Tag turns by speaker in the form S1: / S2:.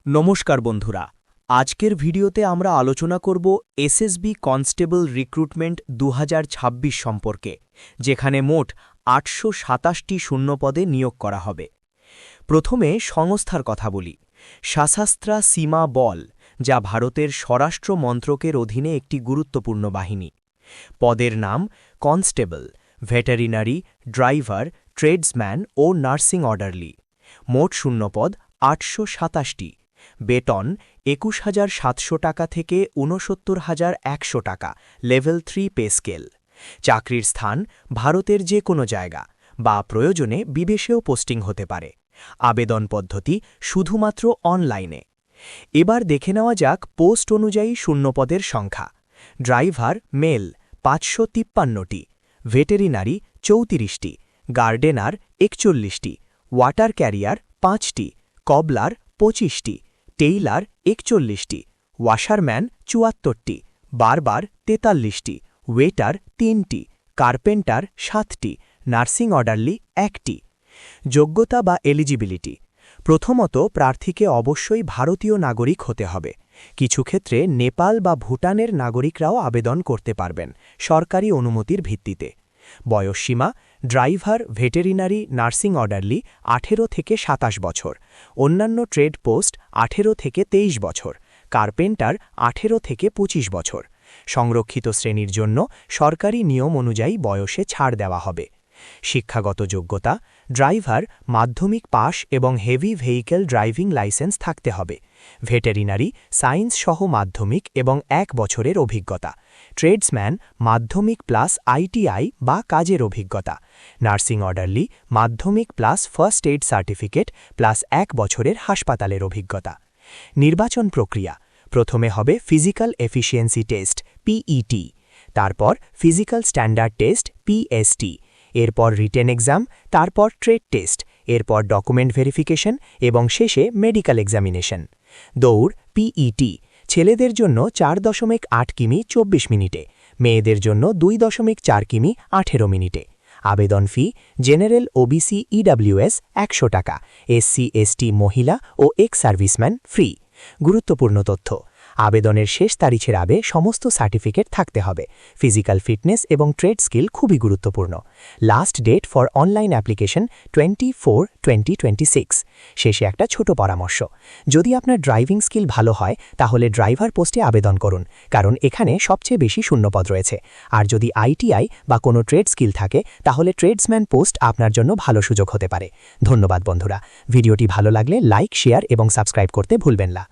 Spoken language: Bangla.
S1: নমস্কার বন্ধুরা, আজকের ভিডিওতে আমরা আলোচনা করব এসএসবি কনস্টেবল রিক্রুটমেন্ট 2026 সম্পর্কে, যেখানে মোট 827টি শূন্যপদে নিয়োগ করা হবে। প্রথমে সংস্থার কথা বলি। সশস্ত্র সীমা বল, যা ভারতের স্বরাষ্ট্র মন্ত্রকের অধীনে একটি গুরুত্বপূর্ণ বাহিনী। পদের নাম কনস্টেবল, ভেটেরিনারি, ড্রাইভার, ট্রেডসম্যান ও নার্সিং অর্ডারলি। মোট শূন্যপদ 827টি। বেতন 21,700 টাকা থেকে 69,100 টাকা, লেভেল 3 পে স্কেল। চাকরির স্থান ভারতের যে কোনো জায়গা বা প্রয়োজনে বিদেশেও পোস্টিং হতে পারে। আবেদন পদ্ধতি শুধুমাত্র অনলাইনে। এবার দেখে নেওয়া যাক পোস্ট অনুযায়ী শূন্যপদের সংখ্যা। ড্রাইভার মেল 553টি, ভেটেরিনারি 34টি, গার্ডেনার 41টি, ওয়াটার ক্যারিয়ার 5টি, কবলার 25টি, টেইলার 41টি, ওয়াশারম্যান 74টি, বারবার 43টি, ওয়েটার 3টি, কার্পেন্টার 7টি, নার্সিং অর্ডারলি 1টি। যোগ্যতা বা এলিজিবিলিটি। প্রথমত, প্রার্থীকে অবশ্যই ভারতীয় নাগরিক হতে হবে। কিছু ক্ষেত্রে নেপাল বা ভুটানের নাগরিকরাও আবেদন করতে পারবেন, সরকারি অনুমতির ভিত্তিতে। বয়সসীমা ড্রাইভার, ভেটেরিনারি, নার্সিং অর্ডারলি 18 থেকে 27 বছর, অন্যান্য ট্রেড পোস্ট 18 থেকে 23 বছর, কার্পেন্টার 18 থেকে 25 বছর। সংরক্ষিত শ্রেণীর জন্য সরকারি নিয়ম অনুযায়ী বয়সে ছাড় দেওয়া হবে। শিক্ষাগত যোগ্যতা ড্রাইভার মাধ্যমিক পাশ এবং হেভি ভেহিকেল ড্রাইভিং লাইসেন্স থাকতে হবে। ভেটেরিনারি সায়েন্স সহ মাধ্যমিক এবং 1 বছরের অভিজ্ঞতা। ট্রেডসম্যান মাধ্যমিক প্লাস আইটিআই বা কাজের অভিজ্ঞতা। নার্সিং অর্ডারলি মাধ্যমিক plus first aid certificate plus 1 বছরের হাসপাতালের অভিজ্ঞতা। নির্বাচন প্রক্রিয়া। প্রথমে হবে ফিজিক্যাল এফিসিয়েন্সি টেস্ট পিইটি, তারপর ফিজিক্যাল স্ট্যান্ডার্ড টেস্ট পিএসটি, এরপর রিটেন এক্সাম, তারপর ট্রেড টেস্ট, এরপর ডকুমেন্ট ভেরিফিকেশন এবং শেষে মেডিকেল এক্সামিনেশন। দৌড় পিইটি ছেলেদের জন্য 4.8 কিমি 24 মিনিটে, মেয়েদের জন্য 2.4 কিমি 18 মিনিটে। আবেদন ফি জেনারেল ওবিসি ইডব্লিউএস 100 টাকা, এসসি এসটি মহিলা ও এক্স সার্ভিসম্যান ফ্রি। গুরুত্বপূর্ণ তথ্য। আবেদনের শেষ তারিখের আগে সমস্ত সার্টিফিকেট থাকতে হবে। ফিজিক্যাল ফিটনেস এবং ট্রেড স্কিল খুবই গুরুত্বপূর্ণ। Last date for online application 24/2026। শেষে একটা ছোট পরামর্শ। যদি আপনার ড্রাইভিং স্কিল ভালো হয় তাহলে ড্রাইভার পোস্টে আবেদন করুন, কারণ এখানে সবচেয়ে বেশি শূন্যপদ রয়েছে। আর যদি আইটিআই বা কোনো ট্রেড স্কিল থাকে তাহলে ট্রেডসম্যান পোস্ট আপনার জন্য ভালো সুযোগ হতে পারে। ধন্যবাদ বন্ধুরা। ভিডিওটি ভালো লাগলে লাইক, শেয়ার এবং সাবস্ক্রাইব করতে ভুলবেন না।